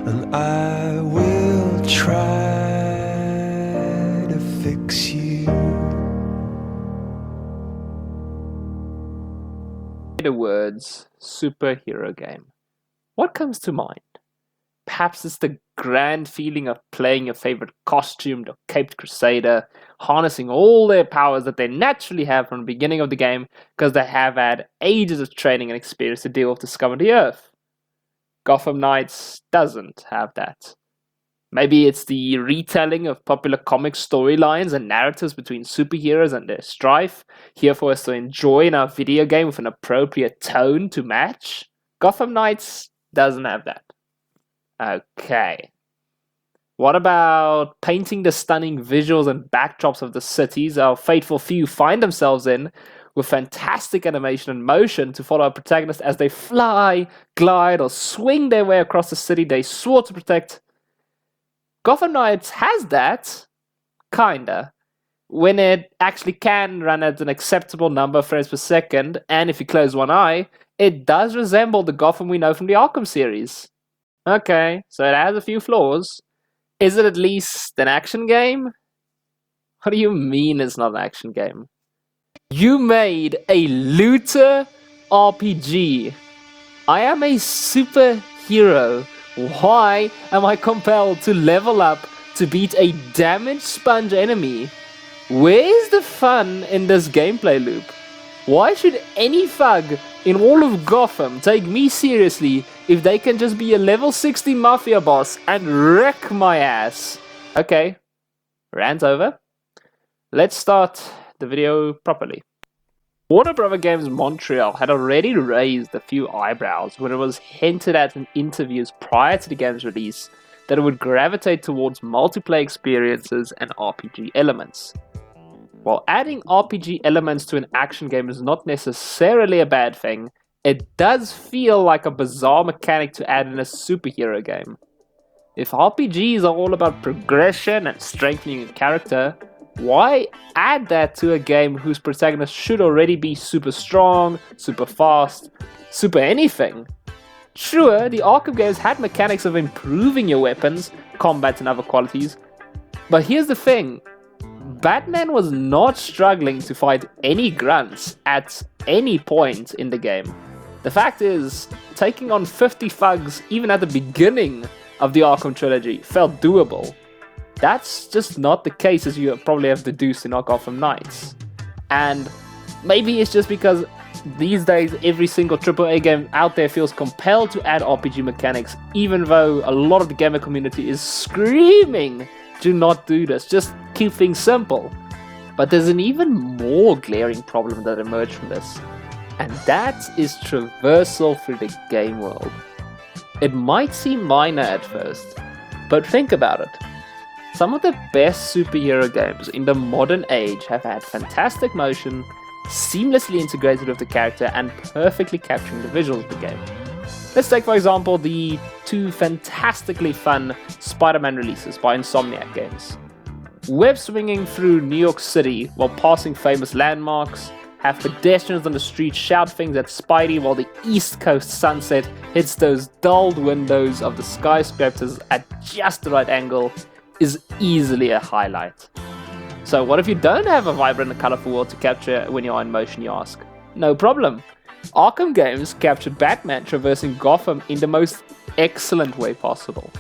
and I will try to fix you. The words superhero game. What comes to mind? Perhaps it's the grand feeling of playing your favorite costumed or caped crusader, harnessing all their powers that they naturally have from the beginning of the game because they have had ages of training and experience to deal with discovering the Earth. Gotham Knights doesn't have that. Maybe it's the retelling of popular comic storylines and narratives between superheroes and their strife, here for us to enjoy in our video game with an appropriate tone to match. Gotham Knights doesn't have that. Okay. What about painting the stunning visuals and backdrops of the cities our faithful few find themselves in with fantastic animation and motion to follow our protagonists as they fly, glide, or swing their way across the city they swore to protect? Gotham Knights has that, kinda, when it actually can run at an acceptable number of frames per second, and if you close one eye, it does resemble the Gotham we know from the Arkham series. Okay, so it has a few flaws. Is it at least an action game? What do you mean it's not an action game? You made a looter RPG. I am a superhero. Why am I compelled to level up to beat a damaged sponge enemy? Where's the fun in this gameplay loop? Why should any thug in all of Gotham take me seriously if they can just be a level 60 mafia boss and wreck my ass? Okay, rant over. Let's start the video properly. Warner Bros. Games Montreal had already raised a few eyebrows when it was hinted at in interviews prior to the game's release that it would gravitate towards multiplayer experiences and RPG elements. While adding RPG elements to an action game is not necessarily a bad thing, it does feel like a bizarre mechanic to add in a superhero game. If RPGs are all about progression and strengthening a character, why add that to a game whose protagonist should already be super strong, super fast, super anything? Sure, the Arkham games had mechanics of improving your weapons, combat and other qualities, but here's the thing. Batman was not struggling to fight any grunts at any point in the game. The fact is, taking on 50 thugs even at the beginning of the Arkham trilogy felt doable. That's just not the case, as you probably have deduced in Gotham Knights. And maybe it's just because these days every single AAA game out there feels compelled to add RPG mechanics, even though a lot of the gamer community is screaming, do not do this, just keep things simple. But there's an even more glaring problem that emerged from this, and that is traversal through the game world. It might seem minor at first, but think about it. Some of the best superhero games in the modern age have had fantastic motion, seamlessly integrated with the character, and perfectly capturing the visuals of the game. Let's take, for example, the two fantastically fun Spider-Man releases by Insomniac Games. Web swinging through New York City while passing famous landmarks, have pedestrians on the street shout things at Spidey while the East Coast sunset hits those dulled windows of the skyscrapers at just the right angle, is easily a highlight. So what if you don't have a vibrant and colorful world to capture when you're in motion, you ask? No problem. Arkham games captured Batman traversing Gotham in the most excellent way possible.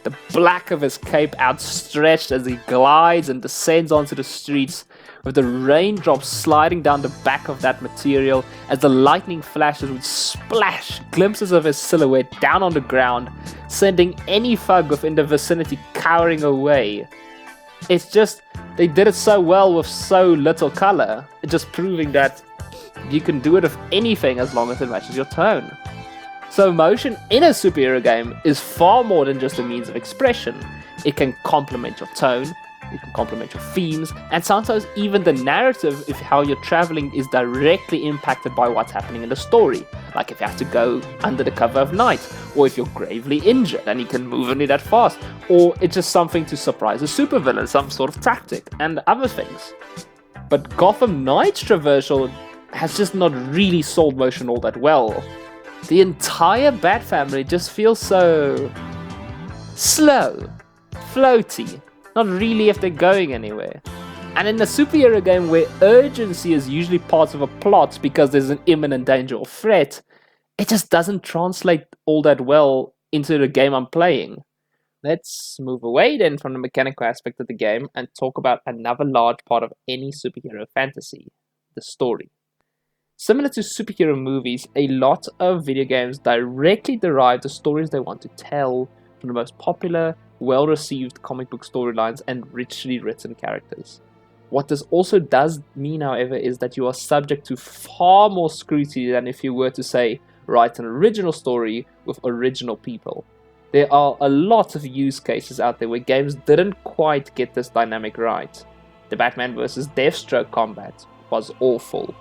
The black of his cape outstretched as he glides and descends onto the streets, with the raindrops sliding down the back of that material as the lightning flashes would splash glimpses of his silhouette down on the ground, sending any thug within the vicinity cowering away. It's just, they did it so well with so little color, just proving that you can do it with anything as long as it matches your tone. So motion in a superhero game is far more than just a means of expression. It can complement your tone, it can complement your themes, and sometimes even the narrative if how you're traveling is directly impacted by what's happening in the story. Like if you have to go under the cover of night, or if you're gravely injured and you can move only that fast, or it's just something to surprise a supervillain, some sort of tactic, and other things. But Gotham Knights traversal has just not really sold motion all that well. The entire Bat family just feels so slow, floaty, not really if they're going anywhere. And in a superhero game where urgency is usually part of a plot because there's an imminent danger or threat, it just doesn't translate all that well into the game I'm playing. Let's move away then from the mechanical aspect of the game and talk about another large part of any superhero fantasy, the story. Similar to superhero movies, a lot of video games directly derive the stories they want to tell from the most popular, well-received comic book storylines and richly written characters. What this also does mean, however, is that you are subject to far more scrutiny than if you were to, say, write an original story with original people. There are a lot of use cases out there where games didn't quite get this dynamic right. The Batman vs. Deathstroke combat was awful.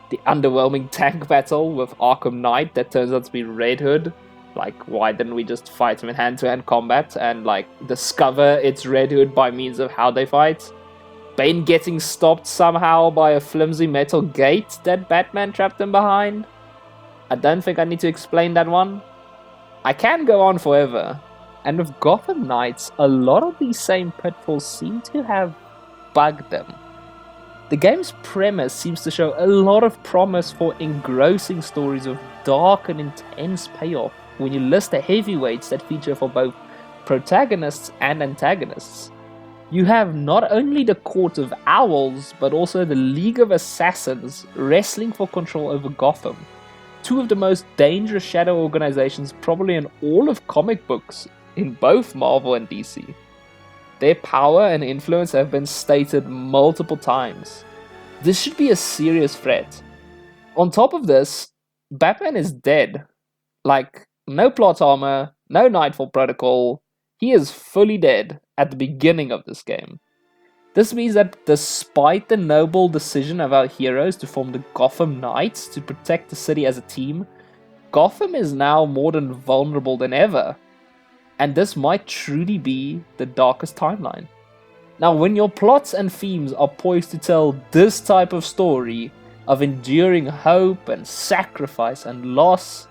The underwhelming tank battle with Arkham Knight that turns out to be Red Hood. Like, why didn't we just fight him in hand-to-hand combat and, like, discover it's Red Hood by means of how they fight? Bane getting stopped somehow by a flimsy metal gate that Batman trapped him behind? I don't think I need to explain that one. I can go on forever. And with Gotham Knights, a lot of these same pitfalls seem to have bugged them. The game's premise seems to show a lot of promise for engrossing stories with dark and intense payoff when you list the heavyweights that feature for both protagonists and antagonists. You have not only the Court of Owls, but also the League of Assassins wrestling for control over Gotham. Two of the most dangerous shadow organizations probably in all of comic books, in both Marvel and DC. Their power and influence have been stated multiple times. This should be a serious threat. On top of this, Batman is dead. Like, no plot armor, no Nightfall Protocol. He is fully dead at the beginning of this game. This means that despite the noble decision of our heroes to form the Gotham Knights to protect the city as a team, Gotham is now more than vulnerable than ever. And this might truly be the darkest timeline. Now, when your plots and themes are poised to tell this type of story of enduring hope and sacrifice and loss,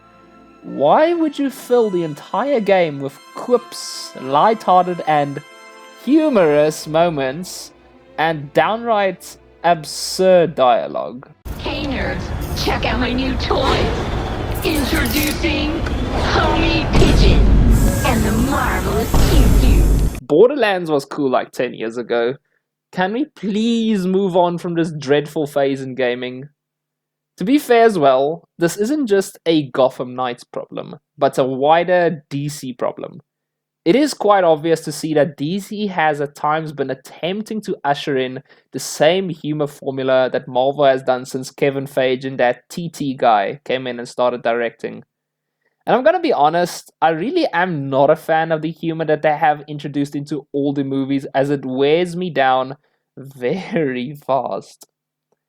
why would you fill the entire game with quips, lighthearted and humorous moments, and downright absurd dialogue? Hey nerds, check out my new toys! Introducing Homie Pigeon and the marvelous Q. Borderlands was cool like 10 years ago. Can we please move on from this dreadful phase in gaming? To be fair as well, this isn't just a Gotham Knights problem, but a wider DC problem. It is quite obvious to see that DC has at times been attempting to usher in the same humor formula that Marvel has done since Kevin Feige and that TT guy came in and started directing. And I'm gonna be honest, I really am not a fan of the humor that they have introduced into all the movies, as it wears me down very fast.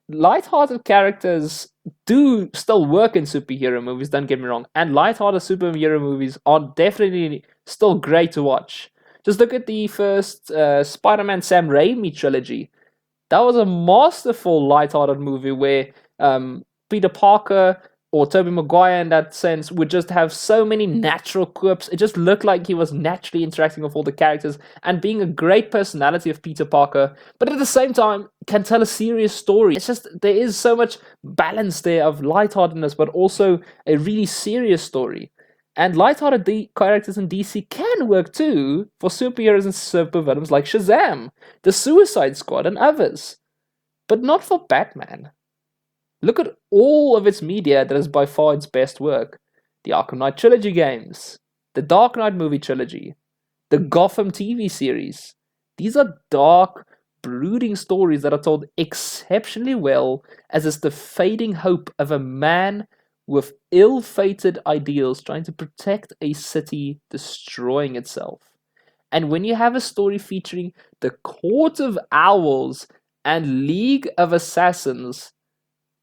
Lighthearted characters do still work in superhero movies, don't get me wrong, and lighthearted superhero movies are definitely still great to watch. Just look at the first Spider-Man Sam Raimi trilogy. That was a masterful lighthearted movie where Peter Parker or Tobey Maguire in that sense would just have so many natural quips. It just looked like he was naturally interacting with all the characters and being a great personality of Peter Parker, but at the same time can tell a serious story. It's just, there is so much balance there of lightheartedness, but also a really serious story. And lighthearted characters in DC can work too for superheroes and supervillains like Shazam, the Suicide Squad, and others. But not for Batman. Look at all of its media that is by far its best work. The Arkham Knight trilogy games, the Dark Knight movie trilogy, the Gotham TV series. These are dark, brooding stories that are told exceptionally well, as is the fading hope of a man with ill-fated ideals trying to protect a city destroying itself. And when you have a story featuring the Court of Owls and League of Assassins,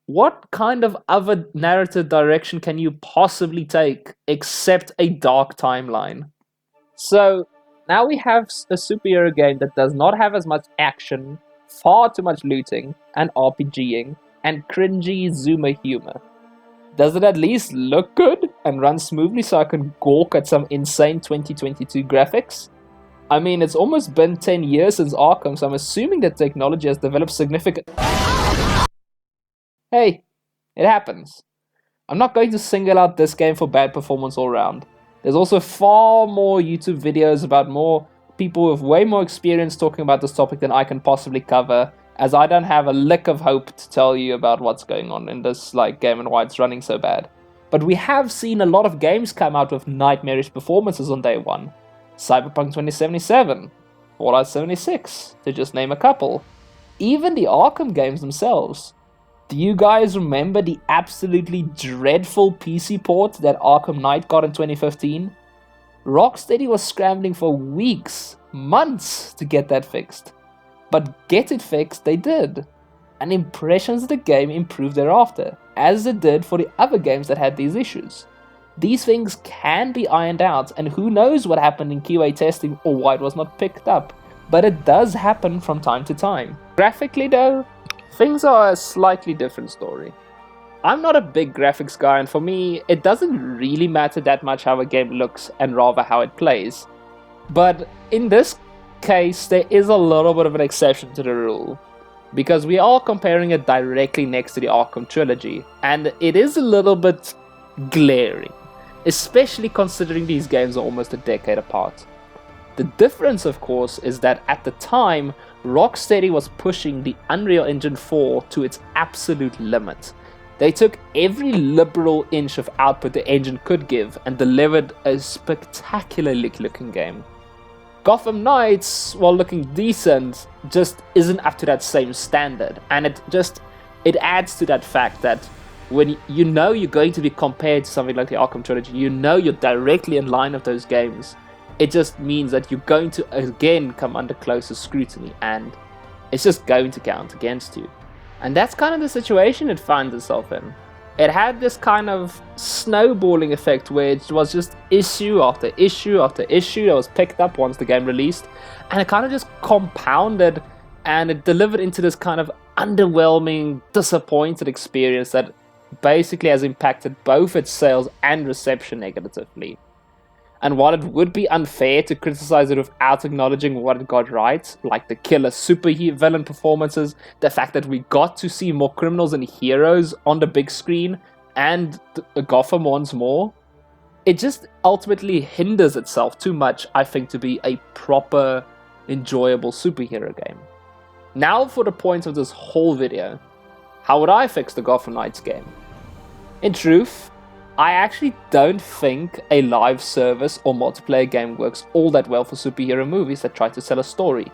what kind of other narrative direction can you possibly take except a dark timeline? So, now we have a superhero game that does not have as much action, far too much looting, and RPGing, and cringy zoomer humor. Does it at least look good and run smoothly so I can gawk at some insane 2022 graphics? I mean, it's almost been 10 years since Arkham, so I'm assuming that technology has developed significant... Hey, it happens. I'm not going to single out this game for bad performance all round. There's also far more YouTube videos about more people with way more experience talking about this topic than I can possibly cover, as I don't have a lick of hope to tell you about what's going on in this game and why it's running so bad. But we have seen a lot of games come out with nightmarish performances on day one. Cyberpunk 2077, Fallout 76, to just name a couple. Even the Arkham games themselves. Do you guys remember the absolutely dreadful PC port that Arkham Knight got in 2015? Rocksteady was scrambling for weeks, months to get that fixed. But get it fixed they did. And impressions of the game improved thereafter, as it did for the other games that had these issues. These things can be ironed out, and who knows what happened in QA testing or why it was not picked up. But it does happen from time to time. Graphically though, things are a slightly different story. I'm not a big graphics guy, and for me, it doesn't really matter that much how a game looks and rather how it plays. But in this case, there is a little bit of an exception to the rule, because we are comparing it directly next to the Arkham trilogy, and it is a little bit glaring, especially considering these games are almost a decade apart. The difference, of course, is that at the time, Rocksteady was pushing the Unreal Engine 4 to its absolute limit. They took every liberal inch of output the engine could give and delivered a spectacularly looking game. Gotham Knights, while looking decent, just isn't up to that same standard, and it adds to that fact that when you know you're going to be compared to something like the Arkham trilogy, you know you're directly in line with those games. It just means that you're going to again come under closer scrutiny, and it's just going to count against you. And that's kind of the situation it finds itself in. It had this kind of snowballing effect where it was just issue after issue after issue that was picked up once the game released, and it kind of just compounded, and it delivered into this kind of underwhelming, disappointed experience that basically has impacted both its sales and reception negatively. And while it would be unfair to criticize it without acknowledging what it got right, like the killer superhero villain performances, the fact that we got to see more criminals and heroes on the big screen, and Gotham once more, it just ultimately hinders itself too much, I think, to be a proper, enjoyable superhero game. Now for the point of this whole video, how would I fix the Gotham Knights game? In truth, I actually don't think a live service or multiplayer game works all that well for superhero movies that try to sell a story.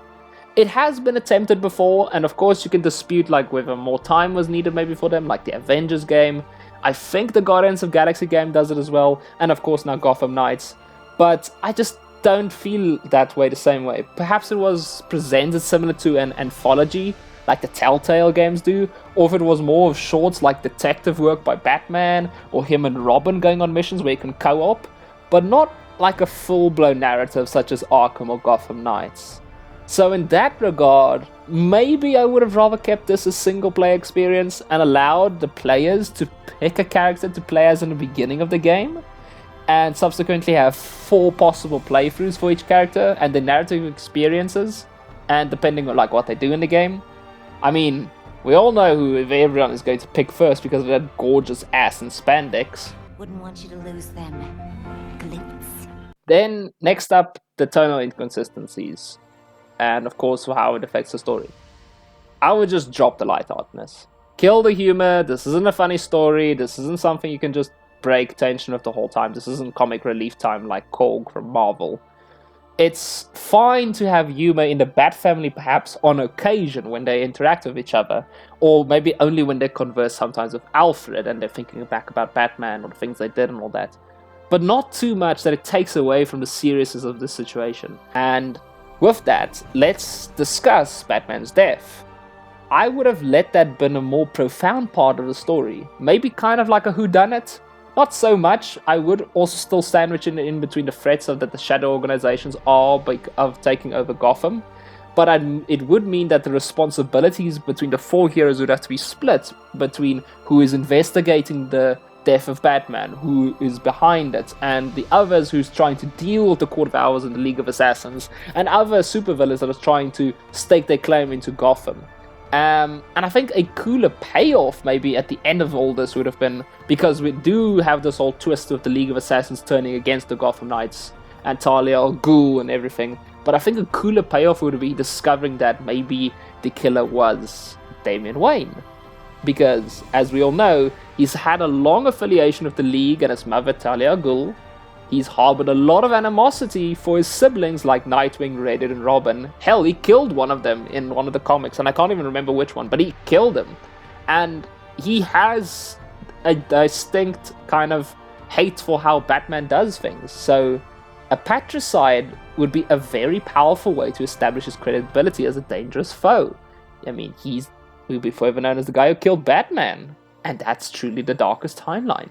It has been attempted before, and of course you can dispute whether more time was needed maybe for them, like the Avengers game. I think the Guardians of Galaxy game does it as well, and of course now Gotham Knights. But I just don't feel that way the same way. Perhaps it was presented similar to an anthology, like the Telltale games do, or if it was more of shorts like detective work by Batman, or him and Robin going on missions where you can co-op, but not like a full-blown narrative such as Arkham or Gotham Knights. So in that regard, maybe I would have rather kept this a single-player experience and allowed the players to pick a character to play as in the beginning of the game, and subsequently have 4 possible playthroughs for each character and the narrative experiences, and depending on what they do in the game. I mean, we all know who everyone is going to pick first because of that gorgeous ass in spandex. Wouldn't want you to lose them. Glitz. Then, next up, the tonal inconsistencies. And of course, how it affects the story. I would just drop the lightheartedness. Kill the humor, this isn't a funny story, this isn't something you can just break tension with the whole time, this isn't comic relief time like Korg from Marvel. It's fine to have humor in the Bat family perhaps on occasion when they interact with each other, or maybe only when they converse sometimes with Alfred and they're thinking back about Batman or the things they did and all that. But not too much that it takes away from the seriousness of the situation. And with that, let's discuss Batman's death. I would have let that been a more profound part of the story, maybe kind of like a whodunit. Not so much. I would also still sandwich in between the threats of that the shadow organizations are of taking over Gotham, but it would mean that the responsibilities between the 4 heroes would have to be split between who is investigating the death of Batman, who is behind it, and the others who's trying to deal with the Court of Owls and the League of Assassins, and other supervillains that are trying to stake their claim into Gotham. And I think a cooler payoff maybe at the end of all this would have been, because we do have this whole twist with the League of Assassins turning against the Gotham Knights and Talia al Ghul and everything, but I think a cooler payoff would be discovering that maybe the killer was Damian Wayne. Because, as we all know, he's had a long affiliation with the League and his mother Talia al Ghul. He's harbored a lot of animosity for his siblings like Nightwing, Red Hood, and Robin. Hell, he killed one of them in one of the comics, and I can't even remember which one, but he killed him. And he has a distinct kind of hate for how Batman does things. So a patricide would be a very powerful way to establish his credibility as a dangerous foe. I mean, he'll be forever known as the guy who killed Batman. And that's truly the darkest timeline.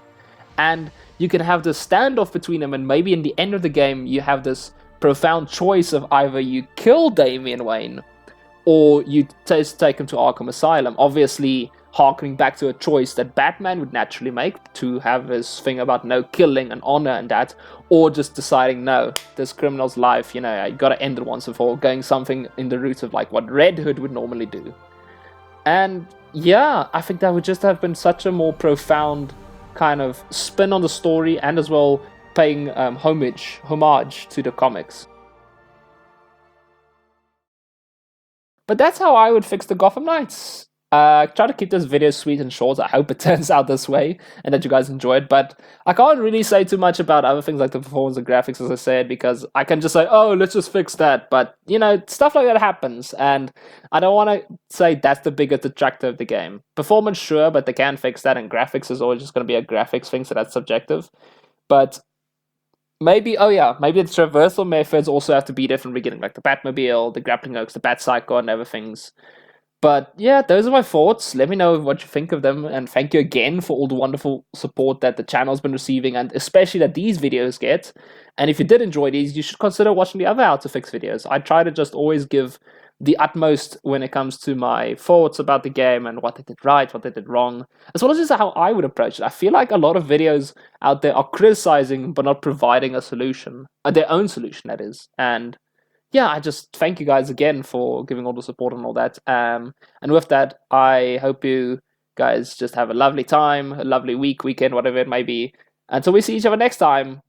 And you can have this standoff between them, and maybe in the end of the game, you have this profound choice of either you kill Damian Wayne, or you take him to Arkham Asylum. Obviously, harkening back to a choice that Batman would naturally make, to have his thing about no killing and honor and that, or just deciding, no, this criminal's life, you know, I gotta end it once and for all, going something in the route of like what Red Hood would normally do. And yeah, I think that would just have been such a more profound kind of spin on the story, and as well paying homage to the comics. But that's how I would fix the Gotham Knights. Try to keep this video sweet and short. I hope it turns out this way and that you guys enjoy it. But I can't really say too much about other things like the performance and graphics, as I said, because I can just say, oh, let's just fix that. But, you know, stuff like that happens. And I don't want to say that's the biggest detractor of the game. Performance, sure, but they can fix that. And graphics is always just going to be a graphics thing, so that's subjective. But maybe, oh yeah, maybe the traversal methods also have to be different beginning, like the Batmobile, the grappling hooks, the Bat Cycle, and other things. But yeah, those are my thoughts. Let me know what you think of them, and thank you again for all the wonderful support that the channel's been receiving, and especially that these videos get. And if you did enjoy these, you should consider watching the other How to Fix videos. I try to just always give the utmost when it comes to my thoughts about the game and what they did right, what they did wrong, as well as just how I would approach it. I feel like a lot of videos out there are criticizing but not providing a solution, their own solution, that is. And yeah, I just thank you guys again for giving all the support and all that. And with that, I hope you guys just have a lovely time, a lovely week, weekend, whatever it may be. Until we see each other next time,